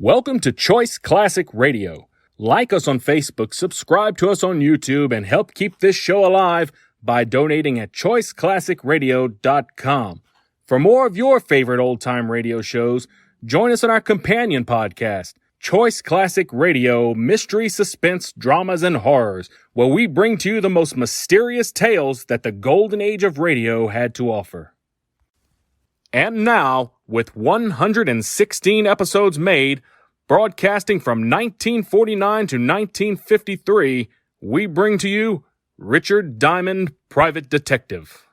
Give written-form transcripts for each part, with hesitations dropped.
Welcome to Choice Classic Radio. Like us on Facebook, subscribe to us on YouTube, and help keep this show alive by donating at choiceclassicradio.com. For more of your favorite old-time radio shows, join us on our companion podcast, Choice Classic Radio, Mystery, Suspense, Dramas, and Horrors, where we bring to you the most mysterious tales that the golden age of radio had to offer. And now, with 116 episodes made, broadcasting from 1949 to 1953, we bring to you Richard Diamond, Private Detective.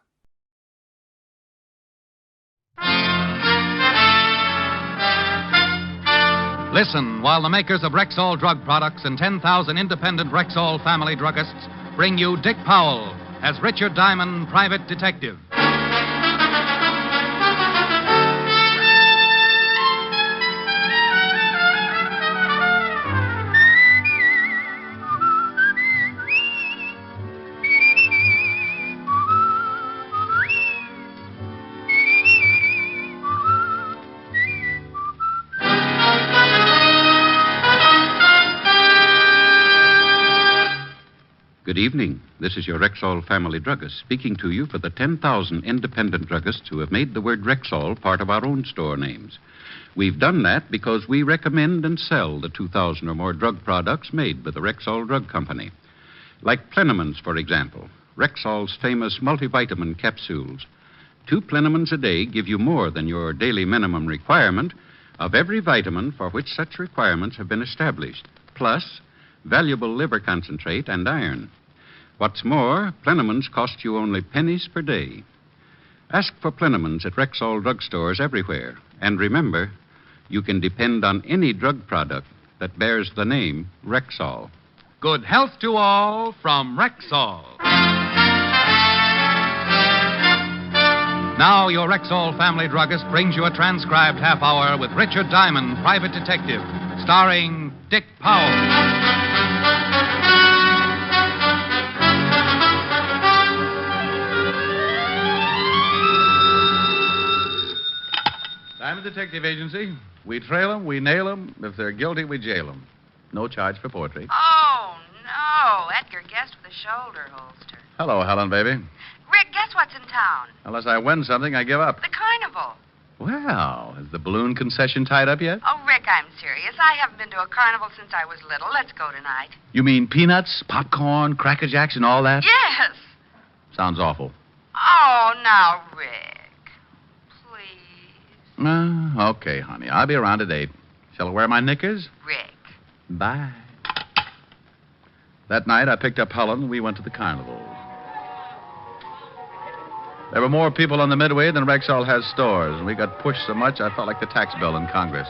Listen while the makers of Rexall drug products and 10,000 independent Rexall family druggists bring you Dick Powell as Richard Diamond, Private Detective. Good evening. This is your Rexall family druggist speaking to you for the 10,000 independent druggists who have made the word Rexall part of our own store names. We've done that because we recommend and sell the 2,000 or more drug products made by the Rexall Drug Company. Like Plenamins, for example, Rexall's famous multivitamin capsules. 2 Plenamins a day give you more than your daily minimum requirement of every vitamin for which such requirements have been established, plus valuable liver concentrate and iron. What's more, Plenamins cost you only pennies per day. Ask for Plenamins at Rexall drugstores everywhere. And remember, you can depend on any drug product that bears the name Rexall. Good health to all from Rexall. Now your Rexall family druggist brings you a transcribed half hour with Richard Diamond, Private Detective, starring Dick Powell. Diamond Detective Agency. We trail them, we nail them. If they're guilty, we jail them. No charge for poetry. Oh, no. Edgar guessed with a shoulder holster. Hello, Helen, baby. Rick, guess what's in town? Unless I win something, I give up. The carnival. Well, is the balloon concession tied up yet? Oh, Rick, I'm serious. I haven't been to a carnival since I was little. Let's go tonight. You mean peanuts, popcorn, Cracker Jacks, and all that? Yes. Sounds awful. Oh, now, Rick. Please. Okay, honey. I'll be around at 8. Shall I wear my knickers? Rick. Bye. That night, I picked up Helen and we went to the carnival. There were more people on the Midway than Rexall has stores, and we got pushed so much I felt like the tax bill in Congress.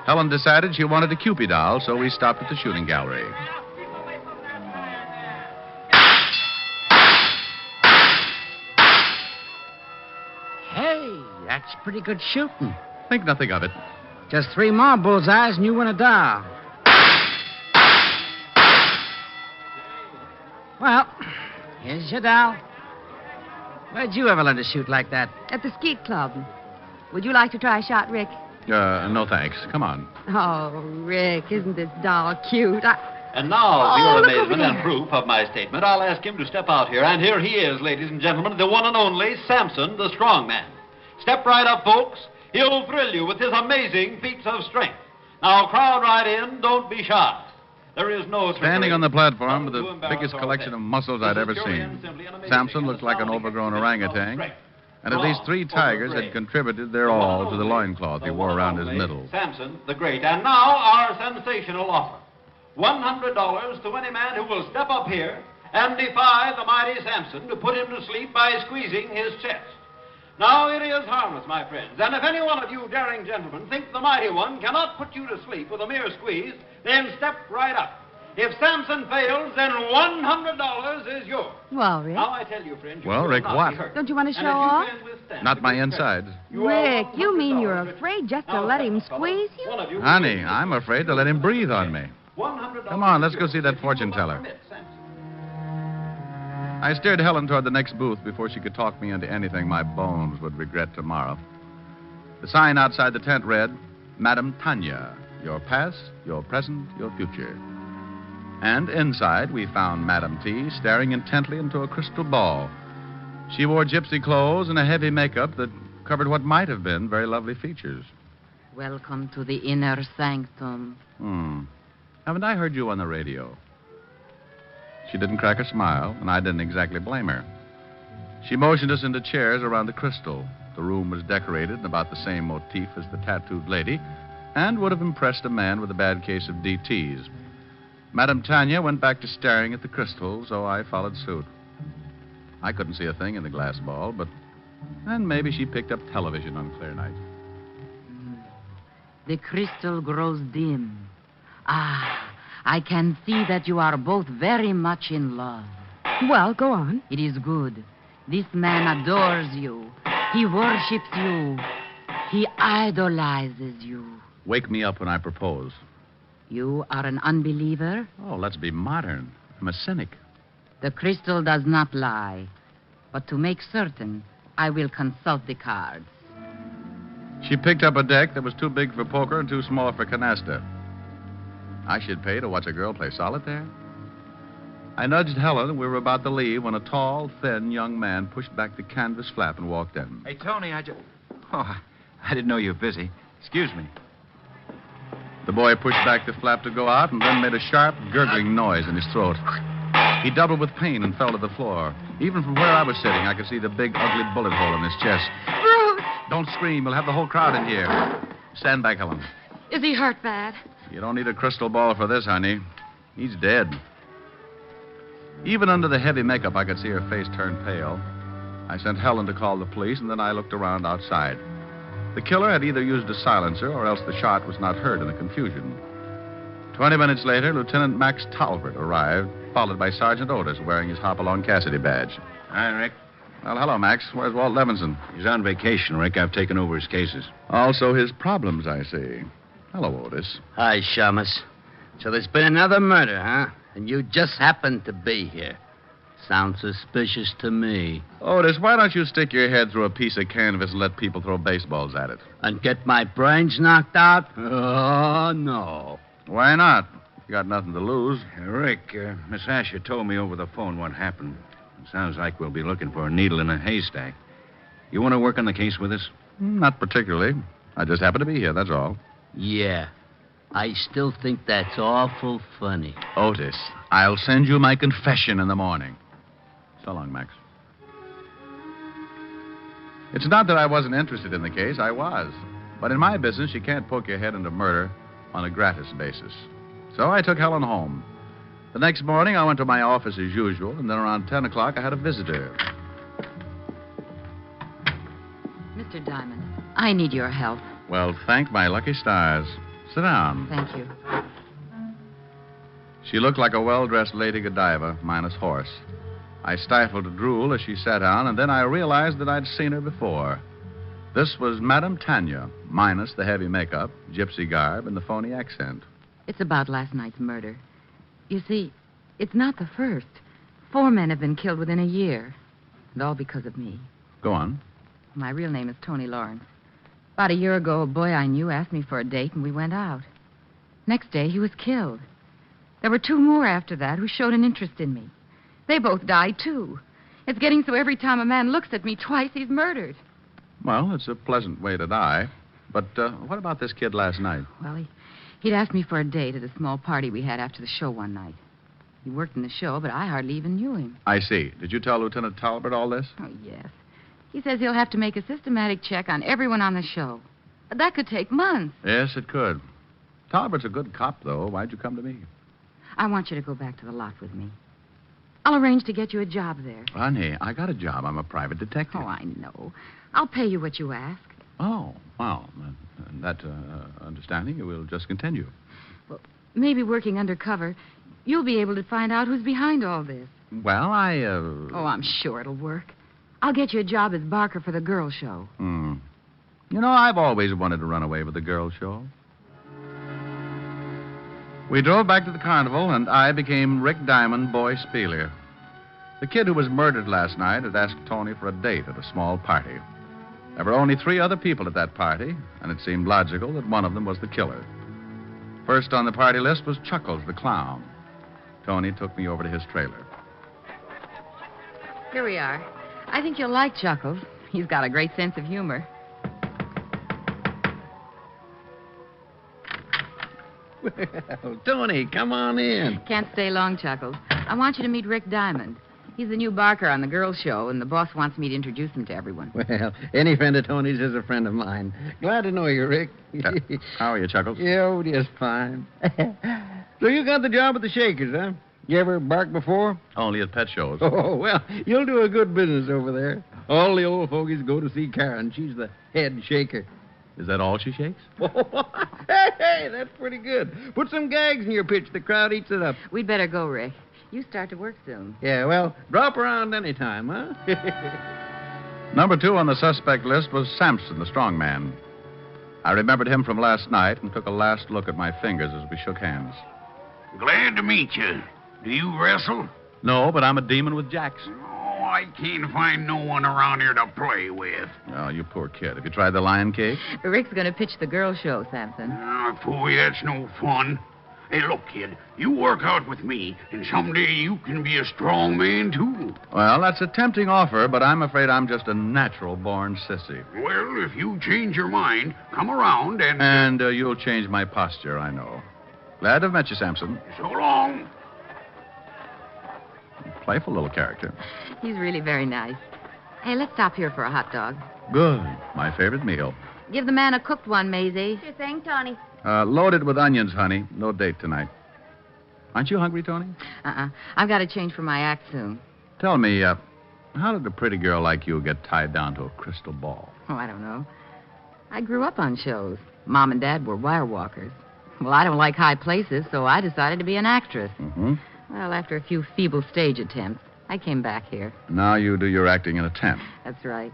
Helen decided she wanted a Cupid doll, so we stopped at the shooting gallery. Hey, that's pretty good shooting. Think nothing of it. Just 3 more bullseyes and you win a doll. Well, here's your doll. Where'd you ever learn to shoot like that? At the skeet club. Would you like to try a shot, Rick? No thanks. Come on. Oh, Rick, isn't this doll cute? And now, for your look over amazement and there. proof of my statement, I'll ask him to step out here. And here he is, ladies and gentlemen, the one and only Samson, the strong man. Step right up, folks. He'll thrill you with his amazing feats of strength. Now, crowd right in. Don't be shy. There is no... Standing on the platform with the biggest collection of muscles I'd ever seen. Samson looked like an overgrown orangutan, and at least 3 tigers had contributed their all to the loincloth he wore around his middle. Samson, the great. And now, our sensational offer. $100 to any man who will step up here and defy the mighty Samson to put him to sleep by squeezing his chest. Now, it is harmless, my friends, and if any one of you daring gentlemen think the mighty one cannot put you to sleep with a mere squeeze, then step right up. If Samson fails, then $100 is yours. Well, Rick. Now, I tell you, friends, you Well, will Rick, not what? be hurt. Don't you want to And show if you off? can withstand Not the my good insides. pressure, you Rick, are you mean you're $100 afraid just to Now, let him fellow, squeeze you? one of you will Honey, be- I'm afraid to let him breathe on me. $100 Come on, let's go is see yours that if you fortune will teller. permit Samson. I steered Helen toward the next booth before she could talk me into anything my bones would regret tomorrow. The sign outside the tent read, Madame Tanya, your past, your present, your future. And inside, we found Madame T staring intently into a crystal ball. She wore gypsy clothes and a heavy makeup that covered what might have been very lovely features. Welcome to the inner sanctum. Haven't I heard you on the radio? She didn't crack a smile, and I didn't exactly blame her. She motioned us into chairs around the crystal. The room was decorated in about the same motif as the tattooed lady, and would have impressed a man with a bad case of DTs. Madame Tanya went back to staring at the crystal, so I followed suit. I couldn't see a thing in the glass ball, but then maybe she picked up television on clear night. The crystal grows dim. I can see that you are both very much in love. Well, go on. It is good. This man adores you. He worships you. He idolizes you. Wake me up when I propose. You are an unbeliever? Oh, let's be modern. I'm a cynic. The crystal does not lie. But to make certain, I will consult the cards. She picked up a deck that was too big for poker and too small for canasta. I should pay to watch a girl play solitaire. I nudged Helen, and we were about to leave when a tall, thin young man pushed back the canvas flap and walked in. Hey, Tony, I didn't know you were busy. Excuse me. The boy pushed back the flap to go out and then made a sharp, gurgling noise in his throat. He doubled with pain and fell to the floor. Even from where I was sitting, I could see the big, ugly bullet hole in his chest. Bruce! Don't scream. We'll have the whole crowd in here. Stand back, Helen. Is he hurt bad? You don't need a crystal ball for this, honey. He's dead. Even under the heavy makeup, I could see her face turn pale. I sent Helen to call the police, and then I looked around outside. The killer had either used a silencer, or else the shot was not heard in the confusion. 20 minutes later, Lieutenant Max Talbot arrived, followed by Sergeant Otis wearing his Hopalong Cassidy badge. Hi, Rick. Well, hello, Max. Where's Walt Levinson? He's on vacation, Rick. I've taken over his cases. Also his problems, I see. Hello, Otis. Hi, Shamus. So there's been another murder, huh? And you just happened to be here. Sounds suspicious to me. Otis, why don't you stick your head through a piece of canvas and let people throw baseballs at it? And get my brains knocked out? Oh, no. Why not? You got nothing to lose. Rick, Miss Asher told me over the phone what happened. It sounds like we'll be looking for a needle in a haystack. You want to work on the case with us? Not particularly. I just happen to be here, that's all. Yeah. I still think that's awful funny. Otis, I'll send you my confession in the morning. So long, Max. It's not that I wasn't interested in the case. I was. But in my business, you can't poke your head into murder on a gratis basis. So I took Helen home. The next morning, I went to my office as usual, and then around 10 o'clock, I had a visitor. Mr. Diamond, I need your help. Well, thank my lucky stars. Sit down. Thank you. She looked like a well-dressed Lady Godiva, minus horse. I stifled a drool as she sat down, and then I realized that I'd seen her before. This was Madame Tanya, minus the heavy makeup, gypsy garb, and the phony accent. It's about last night's murder. You see, it's not the first. 4 men have been killed within a year. And all because of me. Go on. My real name is Tony Lawrence. About a year ago, a boy I knew asked me for a date, and we went out. Next day, he was killed. There were 2 more after that who showed an interest in me. They both died, too. It's getting so every time a man looks at me twice, he's murdered. Well, it's a pleasant way to die. But what about this kid last night? Well, he'd asked me for a date at a small party we had after the show one night. He worked in the show, but I hardly even knew him. I see. Did you tell Lieutenant Talbot all this? Oh, yes. He says he'll have to make a systematic check on everyone on the show. That could take months. Yes, it could. Talbot's a good cop, though. Why'd you come to me? I want you to go back to the lot with me. I'll arrange to get you a job there. Honey, I got a job. I'm a private detective. Oh, I know. I'll pay you what you ask. Oh, well, that understanding will just continue. Well, maybe working undercover, you'll be able to find out who's behind all this. Well, Oh, I'm sure it'll work. I'll get you a job as Barker for the girl show. You know, I've always wanted to run away with the girl show. We drove back to the Carnival, and I became Rick Diamond, boy Spieler. The kid who was murdered last night had asked Tony for a date at a small party. There were only 3 other people at that party, and it seemed logical that one of them was the killer. First on the party list was Chuckles, the clown. Tony took me over to his trailer. Here we are. I think you'll like Chuckles. He's got a great sense of humor. Well, Tony, come on in. Can't stay long, Chuckles. I want you to meet Rick Diamond. He's the new barker on the girls' show, and the boss wants me to introduce him to everyone. Well, any friend of Tony's is a friend of mine. Glad to know you, Rick. How are you, Chuckles? Yeah, oh, just fine. So you got the job at the Shakers, huh? You ever barked before? Only at pet shows. Oh, well, you'll do a good business over there. All the old fogies go to see Karen. She's the head shaker. Is that all she shakes? Hey, that's pretty good. Put some gags in your pitch. The crowd eats it up. We'd better go, Rick. You start to work soon. Yeah, well, drop around anytime, huh? Number 2 on the suspect list was Sampson, the strong man. I remembered him from last night and took a last look at my fingers as we shook hands. Glad to meet you. Do you wrestle? No, but I'm a demon with jacks. Oh, I can't find no one around here to play with. Oh, you poor kid. Have you tried the lion cake? Rick's going to pitch the girls' show, Sampson. Phooey, that's no fun. Hey, look, kid, you work out with me, and someday you can be a strong man, too. Well, that's a tempting offer, but I'm afraid I'm just a natural-born sissy. Well, if you change your mind, come around and... And you'll change my posture, I know. Glad to have met you, Sampson. So long. Playful little character. He's really very nice. Hey, let's stop here for a hot dog. Good. My favorite meal. Give the man a cooked one, Maisie. Sure thing, Tony. Loaded with onions, honey. No date tonight. Aren't you hungry, Tony? I've got to change for my act soon. Tell me, how did a pretty girl like you get tied down to a crystal ball? Oh, I don't know. I grew up on shows. Mom and Dad were wire walkers. Well, I don't like high places, so I decided to be an actress. Mm-hmm. Well, after a few feeble stage attempts, I came back here. Now you do your acting in a tent. That's right.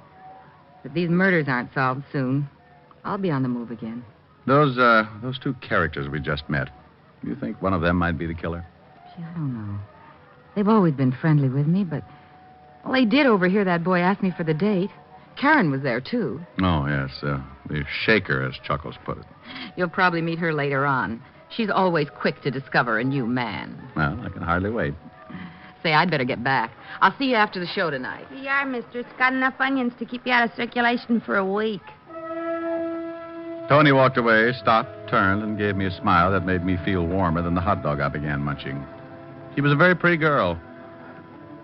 If these murders aren't solved soon, I'll be on the move again. Those 2 characters we just met, you think one of them might be the killer? Gee, I don't know. They've always been friendly with me, but... Well, they did overhear that boy ask me for the date. Karen was there, too. Oh, yes, the shaker, as Chuckles put it. You'll probably meet her later on. She's always quick to discover a new man. Well, I can hardly wait. Say, I'd better get back. I'll see you after the show tonight. Here you are, mister. It's got enough onions to keep you out of circulation for a week. Tony walked away, stopped, turned, and gave me a smile that made me feel warmer than the hot dog I began munching. She was a very pretty girl.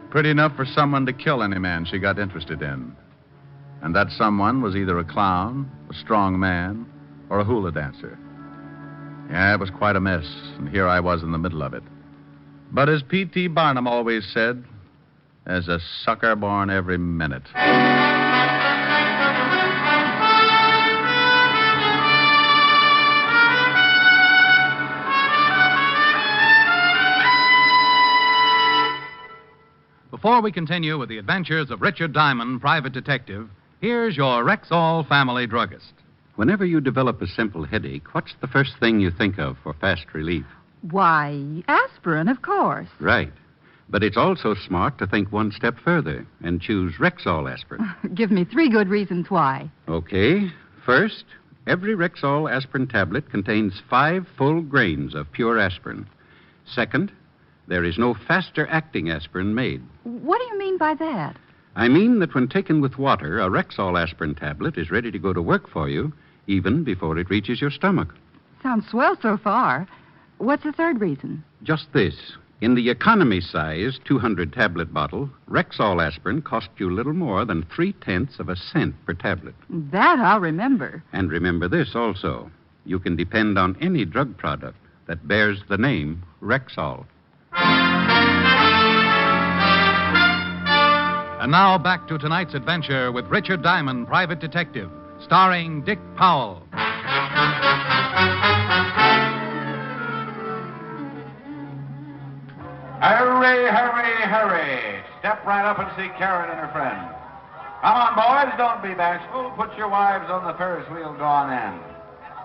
Pretty enough for someone to kill any man she got interested in. And that someone was either a clown, a strong man, or a hula dancer. Yeah, it was quite a mess, and here I was in the middle of it. But as P.T. Barnum always said, there's a sucker born every minute. Before we continue with the adventures of Richard Diamond, private detective, here's your Rexall family druggist. Whenever you develop a simple headache, what's the first thing you think of for fast relief? Why, aspirin, of course. Right. But it's also smart to think one step further and choose Rexall aspirin. Give me 3 good reasons why. Okay. First, every Rexall aspirin tablet contains 5 full grains of pure aspirin. Second, there is no faster-acting aspirin made. What do you mean by that? I mean that when taken with water, a Rexall aspirin tablet is ready to go to work for you even before it reaches your stomach. Sounds swell so far. What's the third reason? Just this. In the economy size 200-tablet bottle, Rexall aspirin cost you little more than 0.3 of a cent per tablet. That I'll remember. And remember this also. You can depend on any drug product that bears the name Rexall. And now back to tonight's adventure with Richard Diamond, private detective, starring Dick Powell. Hurry, hurry, hurry. Step right up and see Karen and her friend. Come on, boys, don't be bashful. Put your wives on the Ferris wheel, go on in.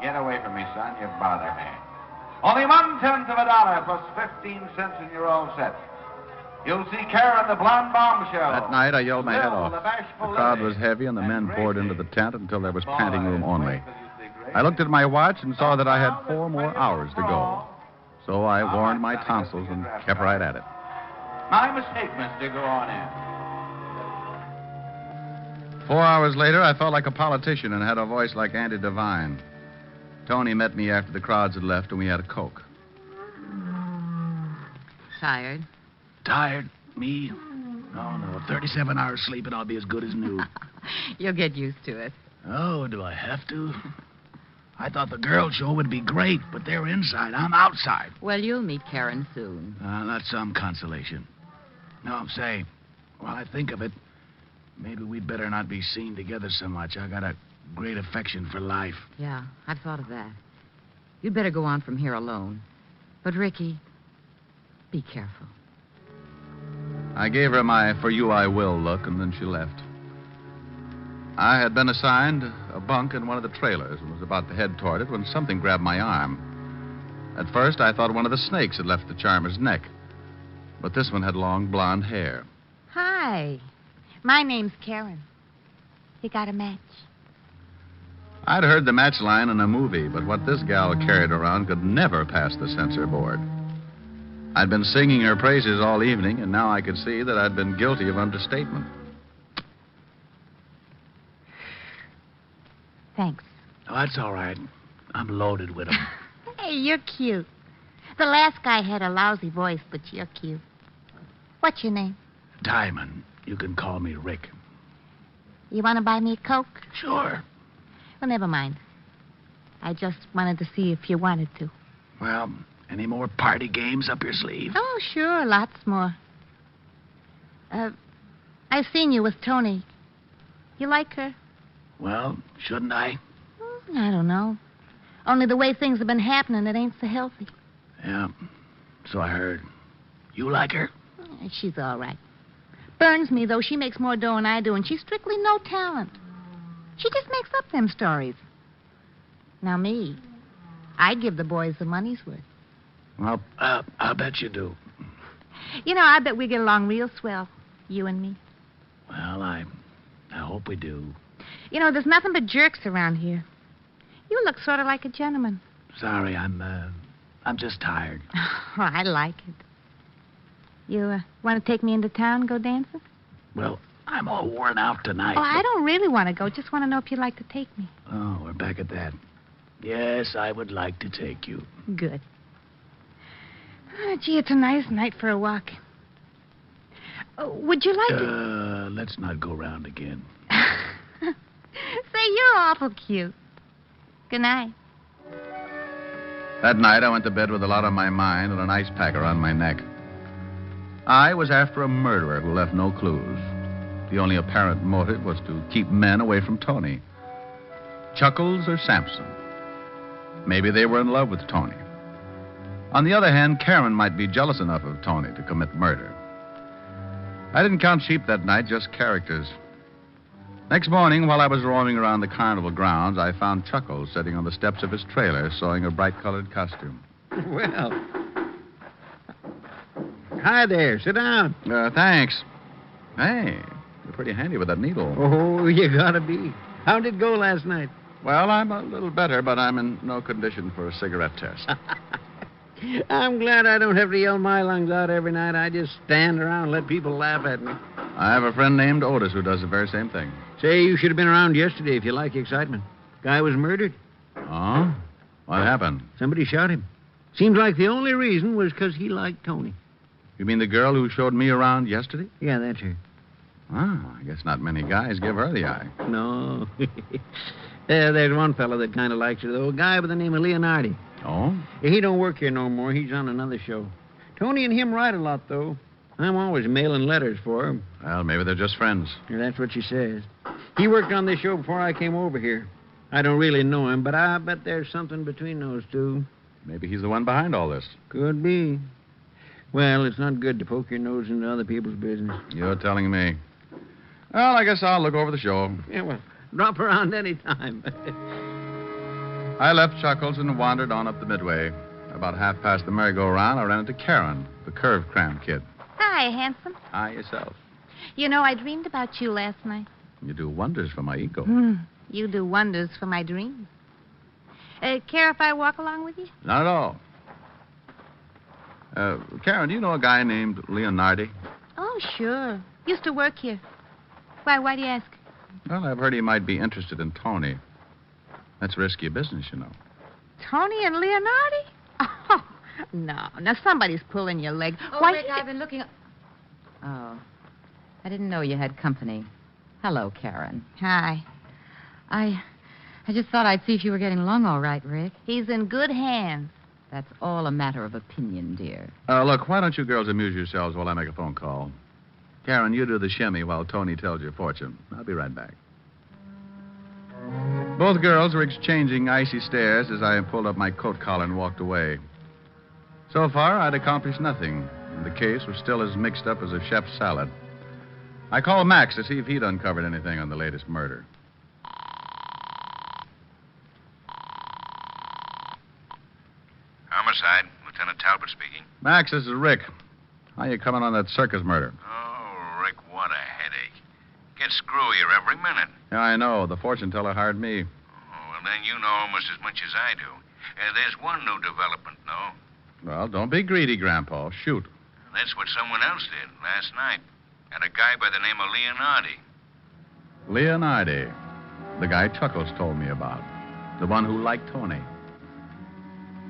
Get away from me, son, you bother me. Only 1/10 of a dollar plus 15 cents and you're all set. You'll see Karen, the blonde bombshell. That night, I yelled my head Bill, off. the bashful The crowd lady. was heavy, and the men poured into the tent until there was panting room only. I looked at my watch and saw that I had 4 more hours to go. So I warmed my tonsils and kept right at it. My mistake, mister. Go on in. 4 hours later, I felt like a politician and had a voice like Andy Devine. Tony met me after the crowds had left, and we had a Coke. Tired? Tired? Me? No. 37 hours sleep and I'll be as good as new. You'll get used to it. Oh, do I have to? I thought the girls' show would be great, but they're inside. I'm outside. Well, you'll meet Karen soon. That's some consolation. No, say, while I think of it, maybe we'd better not be seen together so much. I got a great affection for life. Yeah, I've thought of that. You'd better go on from here alone. But, Ricky, be careful. I gave her my "for you I will" look, and then she left. I had been assigned a bunk in one of the trailers and was about to head toward it when something grabbed my arm. At first, I thought one of the snakes had left the charmer's neck, but this one had long blonde hair. Hi. My name's Karen. You got a match? I'd heard the match line in a movie, but what this gal carried around could never pass the censor board. I'd been singing her praises all evening, and now I could see that I'd been guilty of understatement. Thanks. Oh, that's all right. I'm loaded with them. Hey, you're cute. The last guy had a lousy voice, but you're cute. What's your name? Diamond. You can call me Rick. You want to buy me a Coke? Sure. Well, never mind. I just wanted to see if you wanted to. Well, any more party games up your sleeve? Oh, sure, lots more. I've seen you with Tony. You like her? Well, shouldn't I? I don't know. Only the way things have been happening, it ain't so healthy. Yeah, so I heard. You like her? She's all right. Burns me, though. She makes more dough than I do, and she's strictly no talent. She just makes up them stories. Now, me, I'd give the boys the money's worth. Well, I'll bet you do. You know, I bet we get along real swell, you and me. Well, I hope we do. You know, there's nothing but jerks around here. You look sort of like a gentleman. Sorry, I'm just tired. Oh, I like it. You want to take me into town and go dancing? Well, I'm all worn out tonight. Oh, I don't really want to go. Just want to know if you'd like to take me. Oh, we're back at that. Yes, I would like to take you. Good. Oh, gee, it's a nice night for a walk. Would you like to... Let's not go round again. Say, you're awful cute. Good night. That night, I went to bed with a lot on my mind and an ice pack around my neck. I was after a murderer who left no clues. The only apparent motive was to keep men away from Tony. Chuckles or Sampson. Maybe they were in love with Tony. On the other hand, Karen might be jealous enough of Tony to commit murder. I didn't count sheep that night, just characters. Next morning, while I was roaming around the carnival grounds, I found Chuckles sitting on the steps of his trailer sewing a bright-colored costume. Well, hi there. Sit down. Thanks. Hey, you're pretty handy with that needle. Oh, you gotta be. How did it go last night? Well, I'm a little better, but I'm in no condition for a cigarette test. I'm glad I don't have to yell my lungs out every night. I just stand around and let people laugh at me. I have a friend named Otis who does the very same thing. Say, you should have been around yesterday if you like excitement. Guy was murdered. Oh? What happened? Somebody shot him. Seems like the only reason was because he liked Tony. You mean the girl who showed me around yesterday? Yeah, that's her. Oh, I guess not many guys give her the eye. No. There's one fellow that kind of likes her, though. A guy by the name of Leonardi. Oh? He don't work here no more. He's on another show. Tony and him write a lot, though. I'm always mailing letters for him. Well, maybe they're just friends. Yeah, that's what she says. He worked on this show before I came over here. I don't really know him, but I bet there's something between those two. Maybe he's the one behind all this. Could be. Well, it's not good to poke your nose into other people's business. You're telling me. Well, I guess I'll look over the show. Yeah, well, drop around any time. I left Chuckles and wandered on up the Midway. About half past the merry-go-round, I ran into Karen, the curve cram kid. Hi, handsome. Hi, yourself. You know, I dreamed about you last night. You do wonders for my ego. You do wonders for my dreams. Care if I walk along with you? Not at all. Karen, do you know a guy named Leonardi? Oh, sure. Used to work here. Why do you ask? Well, I've heard he might be interested in Tony. That's risky business, you know. Tony and Leonardi? Oh, no. Now, somebody's pulling your leg. Oh, Why? Rick, I've been looking... Oh, I didn't know you had company. Hello, Karen. Hi. I just thought I'd see if you were getting along all right, Rick. He's in good hands. That's all a matter of opinion, dear. Look, why don't you girls amuse yourselves while I make a phone call? Karen, you do the shimmy while Tony tells your fortune. I'll be right back. Both girls were exchanging icy stares as I pulled up my coat collar and walked away. So far, I'd accomplished nothing, and the case was still as mixed up as a chef's salad. I called Max to see if he'd uncovered anything on the latest murder. Homicide. Lieutenant Talbot speaking. Max, this is Rick. How you coming on that circus murder? Oh, Rick, what a headache. Gets screwier every minute. Yeah, I know. The fortune teller hired me. Oh, well, then you know almost as much as I do. There's one new development, though. Well, don't be greedy, Grandpa. Shoot. That's what someone else did last night. And a guy by the name of Leonardi. Leonardi. The guy Chuckles told me about. The one who liked Tony.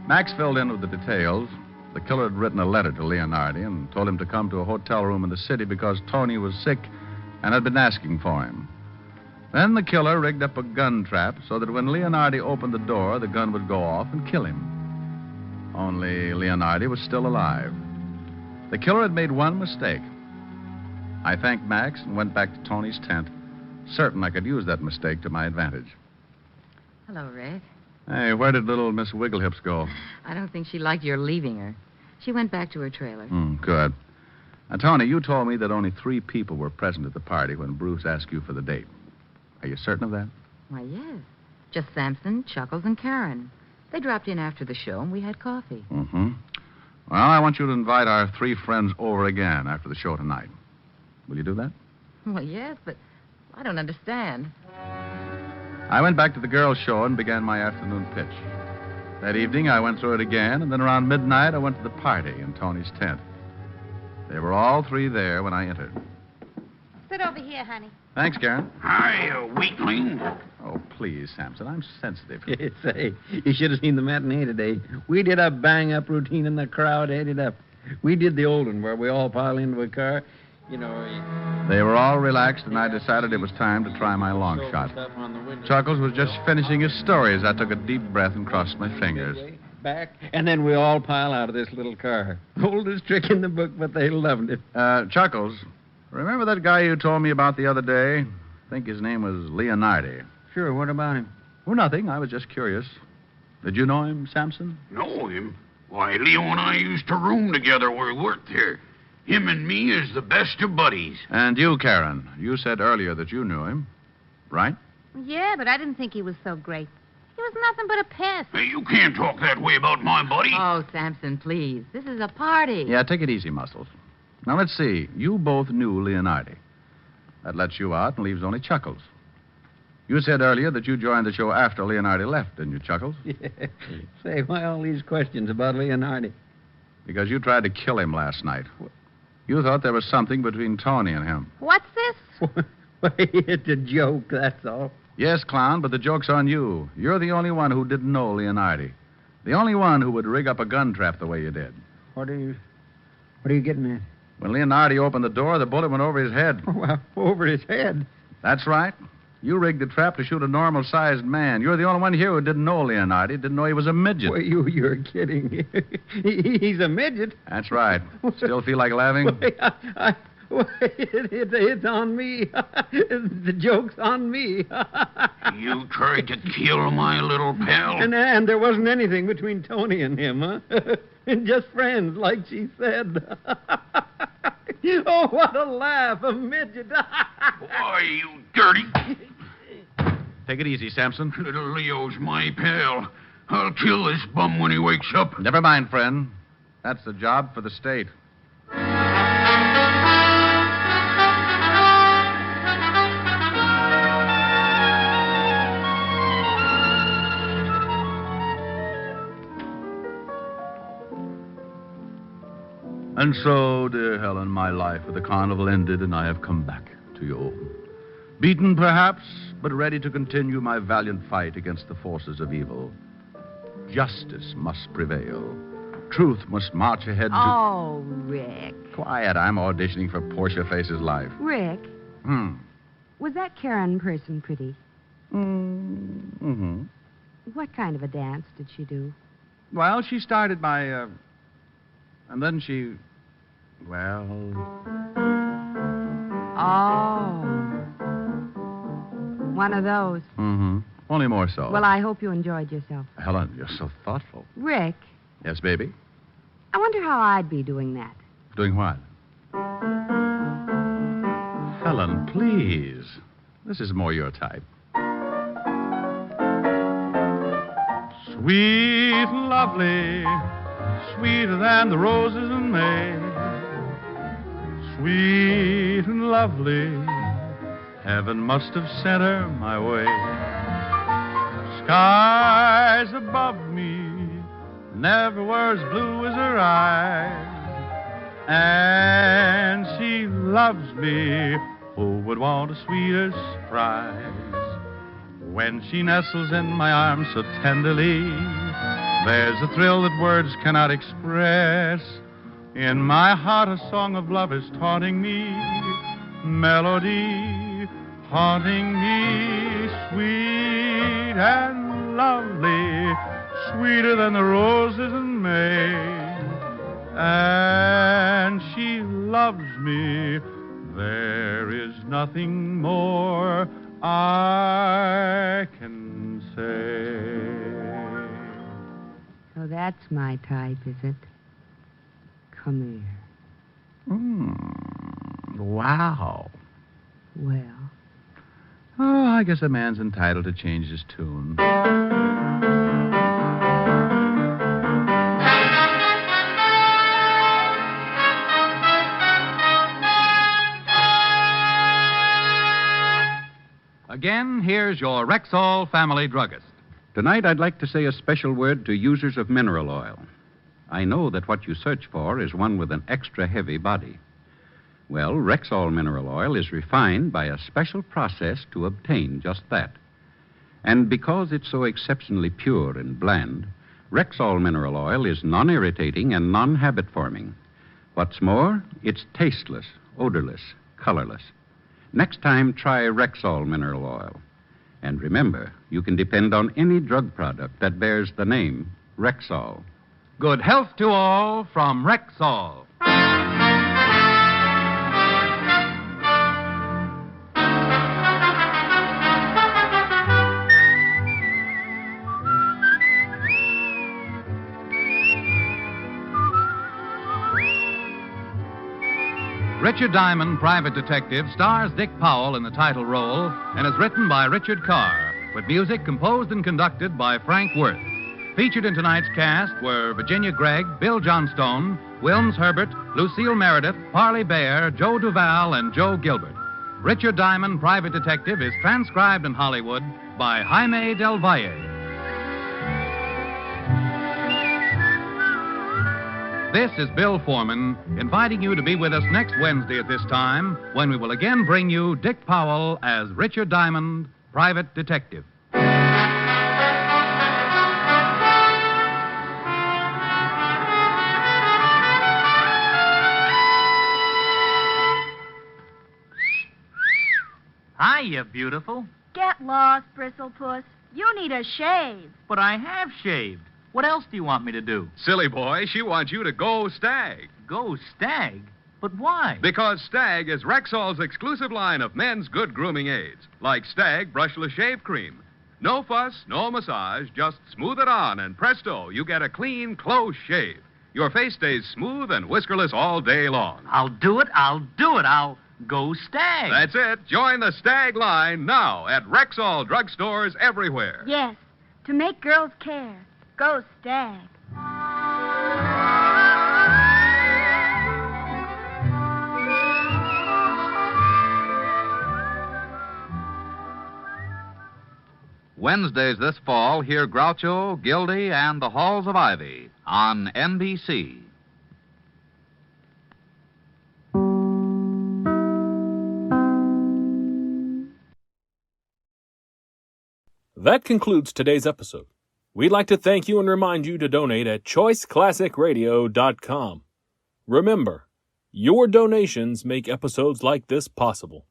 Max filled in with the details. The killer had written a letter to Leonardi and told him to come to a hotel room in the city because Tony was sick and had been asking for him. Then the killer rigged up a gun trap so that when Leonardi opened the door, the gun would go off and kill him. Only Leonardi was still alive. The killer had made one mistake. I thanked Max and went back to Tony's tent, certain I could use that mistake to my advantage. Hello, Rick. Hey, where did little Miss Wigglehips go? I don't think she liked your leaving her. She went back to her trailer. Good. Now, Tony, you told me that only 3 people were present at the party when Bruce asked you for the date. Are you certain of that? Why, yes. Just Sampson, Chuckles, and Karen. They dropped in after the show, and we had coffee. Mm-hmm. Well, I want you to invite our 3 friends over again after the show tonight. Will you do that? Well, yes, but I don't understand. I went back to the girls' show and began my afternoon pitch. That evening, I went through it again, and then around midnight, I went to the party in Tony's tent. They were all 3 there when I entered. Sit over here, honey. Thanks, Karen. Hi, weakling. Oh, please, Sampson, I'm sensitive. Say, you should have seen the matinee today. We did a bang-up routine, and the crowd ate it up. We did the old one where we all pile into a car. You know... They were all relaxed, and I decided it was time to try my long shot. Chuckles was just finishing his story as I took a deep breath and crossed my fingers. Back, and then we all pile out of this little car. Oldest trick in the book, but they loved it. Chuckles, remember that guy you told me about the other day? I think his name was Leonardi. Sure, what about him? Oh, nothing. I was just curious. Did you know him, Sampson? Know him? Why, Leo and I used to room together where he worked here. Him and me is the best of buddies. And you, Karen, you said earlier that you knew him, right? Yeah, but I didn't think he was so great. He was nothing but a pest. Hey, you can't talk that way about my buddy. Oh, Sampson, please. This is a party. Yeah, take it easy, Muscles. Now, let's see. You both knew Leonardi. That lets you out and leaves only Chuckles. You said earlier that you joined the show after Leonardi left, didn't you, Chuckles? Yeah. Say, why all these questions about Leonardi? Because you tried to kill him last night. You thought there was something between Tony and him. What's this? It's a joke, that's all. Yes, Clown, but the joke's on you. You're the only one who didn't know Leonardi. The only one who would rig up a gun trap the way you did. What are you getting at? When Leonardi opened the door, the bullet went over his head. Well, over his head? That's right. You rigged the trap to shoot a normal-sized man. You're the only one here who didn't know Leonardi, didn't know he was a midget. Well, you're kidding. He's a midget. That's right. Still feel like laughing? It's on me. The joke's on me. You tried to kill my little pal. And there wasn't anything between Tony and him, huh? Just friends, like she said. Oh, what a laugh, a midget. Why, you dirty... Take it easy, Sampson. Little Leo's my pal. I'll kill this bum when he wakes up. Never mind, friend. That's the job for the state. And so, dear Helen, my life at the Carnival ended, and I have come back to you. Beaten, perhaps, but ready to continue my valiant fight against the forces of evil. Justice must prevail. Truth must march ahead to... Oh, Rick. Quiet, I'm auditioning for Portia Face's life. Rick, Hmm. was that Karen person pretty? Mm-hmm. What kind of a dance did she do? Well, she started by, and then she... Well... Oh. One of those. Mm-hmm. Only more so. Well, I hope you enjoyed yourself. Helen, you're so thoughtful. Rick, Yes, baby? I wonder how I'd be doing that. Doing what? Helen, please. This is more your type. Sweet, lovely, sweeter than the roses in May. Sweet and lovely, heaven must have sent her my way. Skies above me never were as blue as her eyes. And she loves me, who would want a sweeter surprise? When she nestles in my arms so tenderly, there's a thrill that words cannot express. In my heart a song of love is taunting me, melody haunting me, sweet and lovely, sweeter than the roses in May. And she loves me, there is nothing more I can say. So that's my type, is it? Come here. Wow. Well, Oh, I guess a man's entitled to change his tune. Again, here's your Rexall family druggist. Tonight, I'd like to say a special word to users of mineral oil. I know that what you search for is one with an extra heavy body. Well, Rexall mineral oil is refined by a special process to obtain just that. And because it's so exceptionally pure and bland, Rexall mineral oil is non-irritating and non-habit forming. What's more, it's tasteless, odorless, colorless. Next time, try Rexall mineral oil. And remember, you can depend on any drug product that bears the name Rexall. Good health to all from Rexall. Richard Diamond, Private Detective, stars Dick Powell in the title role and is written by Richard Carr, with music composed and conducted by Frank Worth. Featured in tonight's cast were Virginia Gregg, Bill Johnstone, Wilms Herbert, Lucille Meredith, Parley Bear, Joe Duval, and Joe Gilbert. Richard Diamond, Private Detective, is transcribed in Hollywood by Jaime Del Valle. This is Bill Foreman, inviting you to be with us next Wednesday at this time, when we will again bring you Dick Powell as Richard Diamond, Private Detective. Hiya, beautiful. Get lost, Bristlepuss. You need a shave. But I have shaved. What else do you want me to do? Silly boy, she wants you to go Stag. Go Stag? But why? Because Stag is Rexall's exclusive line of men's good grooming aids, like Stag Brushless Shave Cream. No fuss, no massage, just smooth it on, and presto, you get a clean, close shave. Your face stays smooth and whiskerless all day long. I'll do it. I'll go Stag. That's it. Join the Stag line now at Rexall drugstores everywhere. Yes, to make girls care. Go Stag. Wednesdays this fall, hear Groucho, Gildy, and the Halls of Ivy on NBC. That concludes today's episode. We'd like to thank you and remind you to donate at choiceclassicradio.com. Remember, your donations make episodes like this possible.